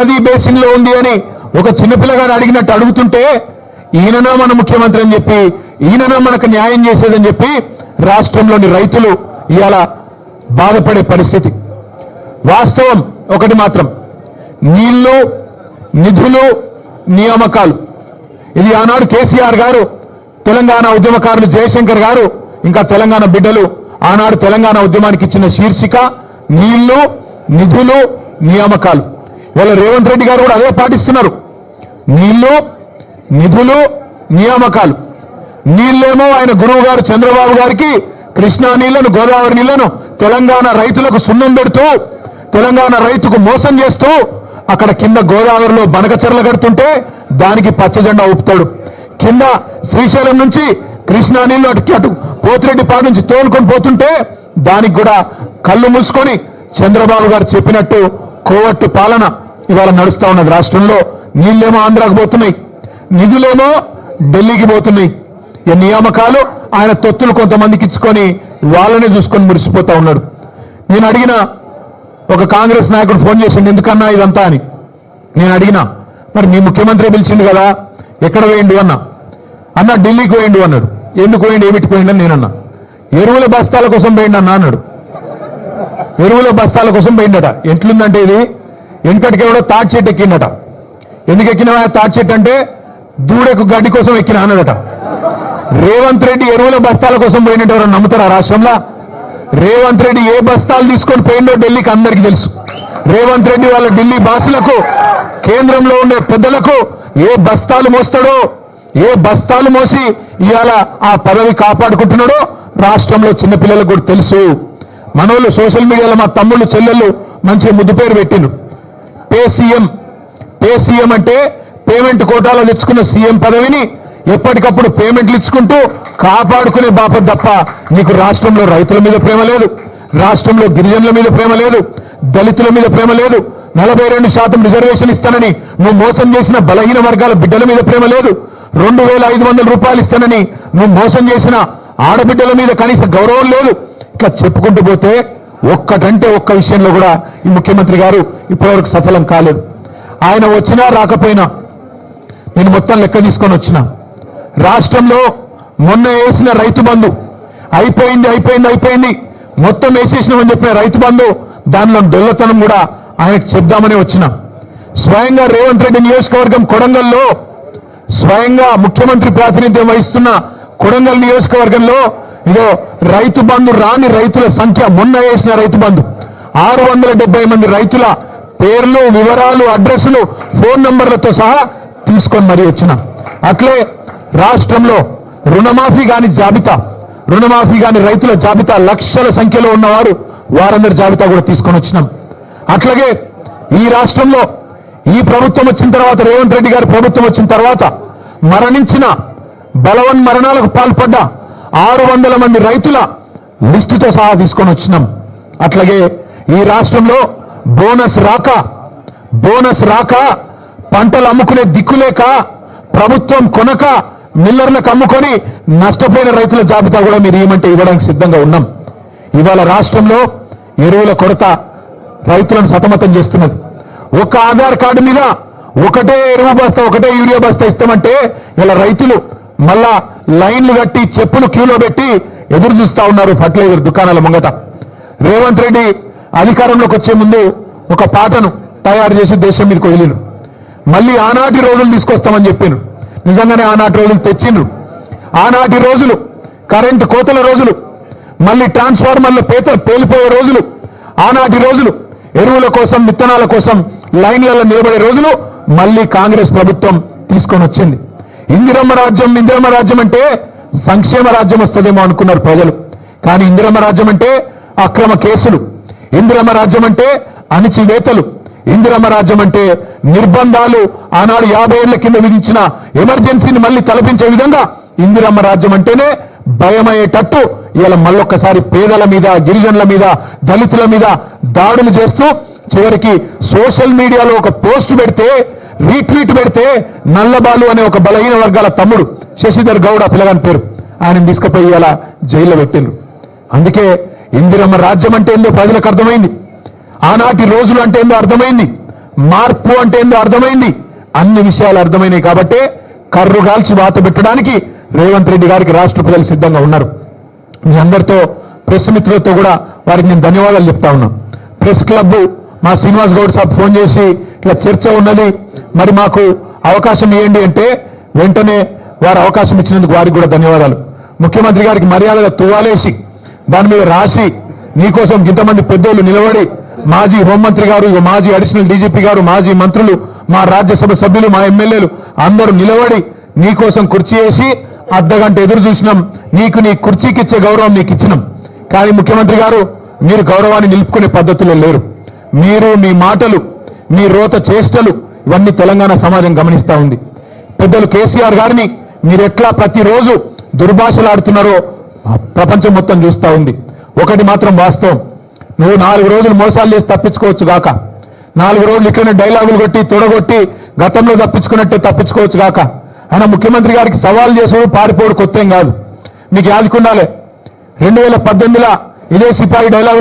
నది బేసిన్ లో ఉంది అని ఒక చిన్నపిల్లగాడు అడిగినట్టు అడుగుతుంటే ఈయననా మన ముఖ్యమంత్రి అని చెప్పి ఈయననా మనకు న్యాయం చేసేదని చెప్పి రాష్ట్రంలోని రైతులు ఇవాళ బాధపడే పరిస్థితి. వాస్తవం ఒకటి మాత్రం, నీళ్లు, నిధులు, నియామకాలు, ఇది ఆనాడు కేసీఆర్ గారు, తెలంగాణ ఉద్యమకారులు జయశంకర్ గారు, ఇంకా తెలంగాణ బిడ్డలు ఆనాడు తెలంగాణ ఉద్యమానికి ఇచ్చిన శీర్షిక నీళ్లు, నిధులు, నియామకాలు. ఇవాళ రేవంత్ రెడ్డి గారు కూడా అదే పాటిస్తున్నారు. నీళ్లు, నిధులు, నియామకాలు. నీళ్లేమో ఆయన గురువు గారు చంద్రబాబు గారికి కృష్ణా నీళ్లను, గోదావరి నీళ్లను తెలంగాణ రైతులకు సున్నం పెడుతూ, తెలంగాణ రైతుకు మోసం చేస్తూ అక్కడ కింద గోదావరిలో బనకచెర్ల కడుతుంటే దానికి పచ్చజెండా ఊపుతాడు. కింద శ్రీశైలం నుంచి కృష్ణా నీళ్లు అటు పోతిరెడ్డిపాడు నుంచి తోలుకొని పోతుంటే దానికి కూడా కళ్ళు మూసుకొని చంద్రబాబు గారు చెప్పినట్టు కోవట్టు పాలన ఇవాళ నడుస్తా ఉన్నది రాష్ట్రంలో. నీళ్ళేమో ఆంధ్రాకు పోతున్నాయి, నిధులేమో ఢిల్లీకి పోతున్నాయి. ఈ నియామకాలు ఆయన తొత్తులు కొంతమందికి ఇచ్చుకొని వాళ్ళని చూసుకొని మురిసిపోతా ఉన్నాడు. నేను అడిగిన ఒక కాంగ్రెస్ నాయకుడు ఫోన్ చేసిండు, ఎందుకన్నా ఇదంతా అని. నేను అడిగినా, మరి మీ ముఖ్యమంత్రి పిలిచిండు కదా, ఎక్కడ పోయిండు అన్న ఢిల్లీకి పోయిండు అన్నాడు. ఎందుకు పోయిండు, ఏమిటి పోయిండు అని నేనన్నా. ఎరువుల బస్తాల కోసం పోయిండు అన్నాడు. ఎరువుల బస్తాల కోసం పోయిండట. ఎట్లుందంటే ఇది వెనకటికి ఎవడో తాటి చెట్టు ఎక్కిండట. ఎందుకు ఎక్కినవా తాటి చెట్టు అంటే దూడకు గడ్డి కోసం ఎక్కిన అన్నాడట. రేవంత్ రెడ్డి ఎరువుల బస్తాల కోసం పోయినట్టు ఎవరైనా నమ్ముతారా రాష్ట్రంలో? రేవంత్ రెడ్డి ఏ బస్తాలు తీసుకొని పోయిండో ఢిల్లీకి అందరికీ తెలుసు. రేవంత్ రెడ్డి వాళ్ళ ఢిల్లీ బాసులకు, కేంద్రంలో ఉండే పెద్దలకు ఏ బస్తాలు మోస్తాడో, ఏ బస్తాలు మోసి ఇవాళ ఆ పదవి కాపాడుకుంటున్నాడో రాష్ట్రంలో చిన్నపిల్లలకు కూడా తెలుసు. మనోళ్ళు సోషల్ మీడియాలో మా తమ్ముళ్ళు చెల్లెళ్ళు మంచి ముద్దు పేరు పెట్టిండ్రు, పే సీఎం అంటే పేమెంట్ కోటాలో తెచ్చుకున్న సీఎం పదవిని ఎప్పటికప్పుడు పేమెంట్లు ఇచ్చుకుంటూ కాపాడుకునే బాపత్ తప్ప నీకు రాష్ట్రంలో రైతుల మీద ప్రేమ లేదు, రాష్ట్రంలో గిరిజనుల మీద ప్రేమ లేదు, దళితుల మీద ప్రేమ లేదు, 42% రిజర్వేషన్ ఇస్తానని నువ్వు మోసం చేసిన బలహీన వర్గాల బిడ్డల మీద ప్రేమ లేదు, 2500 రూపాయలు ఇస్తానని నువ్వు మోసం చేసిన ఆడబిడ్డల మీద కనీస గౌరవం లేదు. ఇట్లా చెప్పుకుంటూ పోతే ఒక్కటంటే ఒక్క విషయంలో కూడా ఈ ముఖ్యమంత్రి గారు ఇప్పటివరకు సఫలం కాలేదు. ఆయన వచ్చినా రాకపోయినా నేను మొత్తం లెక్క తీసుకొని వచ్చినా, రాష్ట్రంలో మొన్న వేసిన రైతు బంధు అయిపోయింది మొత్తం వేసేసినామని చెప్పిన రైతు బంధు దానిలో డొల్లతనం కూడా ఆయనకు చెప్దామని వచ్చిన. స్వయంగా రేవంత్ రెడ్డి నియోజకవర్గం కొడంగల్లో, స్వయంగా ముఖ్యమంత్రి ప్రాతినిధ్యం వహిస్తున్న కొడంగల్ నియోజకవర్గంలో ఇదో రైతు బంధు రాని రైతుల సంఖ్య, మొన్న వేసిన రైతు బంధు 670 మంది రైతుల పేర్లు, వివరాలు, అడ్రస్లు, ఫోన్ నంబర్లతో సహా తీసుకొని మరీ వచ్చిన. అట్లే రాష్ట్రంలో రుణమాఫీ కాని రైతుల జాబితా లక్షల సంఖ్యలో ఉన్నవారు, వారందరి జాబితా కూడా తీసుకొని వచ్చినాం. అట్లాగే ఈ రాష్ట్రంలో ఈ ప్రభుత్వం వచ్చిన తర్వాత, రేవంత్ రెడ్డి గారి ప్రభుత్వం వచ్చిన తర్వాత మరణించిన, బలవన్ మరణాలకు పాల్పడ్డ 600 మంది రైతుల లిస్టుతో సహా తీసుకొని వచ్చినాం. అట్లాగే ఈ రాష్ట్రంలో బోనస్ రాక పంటలు అమ్ముకునే దిక్కులేక ప్రభుత్వం కొనక మిల్లర్లకు అమ్ముకొని నష్టపోయిన రైతుల జాబితా కూడా మీరు ఏమంటే ఇవ్వడానికి సిద్ధంగా ఉన్నాం. ఇవాళ రాష్ట్రంలో ఎరువుల కొరత రైతులను సతమతం చేస్తున్నది. ఒక ఆధార్ కార్డు మీద ఒకటే ఎరువు బస్తా, ఒకటే యూరియా బస్తా ఇస్తామంటే ఇలా రైతులు మళ్ళా లైన్లు కట్టి చెప్పులు క్యూలో పెట్టి ఎదురు చూస్తా ఉన్నారు ఫర్టిలైజర్ దుకాణాల ముంగట. రేవంత్ రెడ్డి అధికారంలోకి వచ్చే ముందు ఒక పాటను తయారు చేసి దేశం మీదకి వదిలిను. మళ్ళీ ఆనాటి రోజులు తీసుకొస్తామని చెప్పాను. నిజంగానే ఆనాటి రోజులు తెచ్చిండ్రు. ఆనాటి రోజులు కరెంటు కోతల రోజులు, మళ్ళీ ట్రాన్స్ఫార్మర్ల పేలిపోయే రోజులు, ఆనాటి రోజులు ఎరువుల కోసం, విత్తనాల కోసం లైన్లలో నిలబడే రోజులు మళ్ళీ కాంగ్రెస్ ప్రభుత్వం తీసుకొని వచ్చింది. ఇందిరమ్మ రాజ్యం అంటే సంక్షేమ రాజ్యం వస్తుందేమో అనుకున్నారు ప్రజలు. కానీ ఇందిరమ్మ రాజ్యం అంటే అక్రమ కేసులు, ఇందిరమ్మ రాజ్యం అంటే అణిచివేతలు, ఇందిరమ్మ రాజ్యం అంటే నిర్బంధాలు, ఆనాడు 50 ఏళ్ల కింద విధించిన ఎమర్జెన్సీని మళ్ళీ తలపించే విధంగా ఇందిరమ్మ రాజ్యం అంటేనే భయమయ్యేటట్టు ఇలా మళ్ళొక్కసారి పేదల మీద, గిరిజనుల మీద, దళితుల మీద దాడులు చేస్తూ చివరికి సోషల్ మీడియాలో ఒక పోస్ట్ పెడితే, రీట్వీట్ పెడితే నల్లబాలు అనే ఒక బలహీన వర్గాల తమ్ముడు శశిధర్ గౌడ పిల్లగాని పేరు, ఆయన తీసుకుపోయి ఇలా జైల్లో పెట్టిండ్రు. అందుకే ఇందిరమ్మ రాజ్యం అంటే ఏందో ప్రజలకు అర్థమైంది, ఆనాటి రోజులు అంటే ఏందో అర్థమైంది. మార్పు అంటే ఏందో అర్థమైంది, అన్ని విషయాలు అర్థమైనాయి. కాబట్టి కర్రు కాల్చి వాత పెట్టడానికి రేవంత్ రెడ్డి గారికి రాష్ట్ర ప్రజలు సిద్ధంగా ఉన్నారు. మీ అందరితో ప్రెస్ మిత్రులతో కూడా వారికి నేను ధన్యవాదాలు చెప్తా ఉన్నా. ప్రెస్ క్లబ్ మా శ్రీనివాస్ గౌడ్ సాబ్ ఫోన్ చేసి ఇట్లా చర్చ ఉన్నది, మరి మాకు అవకాశం ఇవ్వండి అంటే వెంటనే వారు అవకాశం ఇచ్చినందుకు వారికి కూడా ధన్యవాదాలు. ముఖ్యమంత్రి గారికి మర్యాదగా తువ్వాలేసి దాని మీద రాసి నీకోసం ఇంతమంది పెద్దోళ్ళు నిలబడి, మాజీ హోంమంత్రి గారు, మాజీ అడిషనల్ డీజీపీ గారు, మాజీ మంత్రులు, మా రాజ్యసభ సభ్యులు, మా ఎమ్మెల్యేలు అందరూ నిలబడి నీకోసం కుర్చీ వేసి అర్ధగంట ఎదురు చూసినాం. నీకు నీ కుర్చీకి ఇచ్చే గౌరవం నీకు ఇచ్చినాం. కానీ ముఖ్యమంత్రి గారు మీరు గౌరవాన్ని నిలుపుకునే పద్ధతిలో లేరు. మీరు మీ మాటలు, మీ రోత చేష్టలు ఇవన్నీ తెలంగాణ సమాజం గమనిస్తా ఉంది. పెద్దలు కేసీఆర్ గారిని మీరు ఎట్లా ప్రతిరోజు దుర్భాషలాడుతున్నారో ప్రపంచం మొత్తం చూస్తా ఉంది. ఒకటి మాత్రం వాస్తవం, నువ్వు 4 రోజులు మోసాలు చేసి తప్పించుకోవచ్చు గాక, 4 రోజులు ఇట్లనే డైలాగులు కొట్టి తొడగొట్టి గతంలో తప్పించుకున్నట్టే తప్పించుకోవచ్చు గాక. ఆయన ముఖ్యమంత్రి గారికి సవాల్ చేసుడు పారిపోవడం కొత్త ఏం కాదు. మీకు యాదుకుండాలి, 2018లో ఇదే సిపాయి డైలాగ్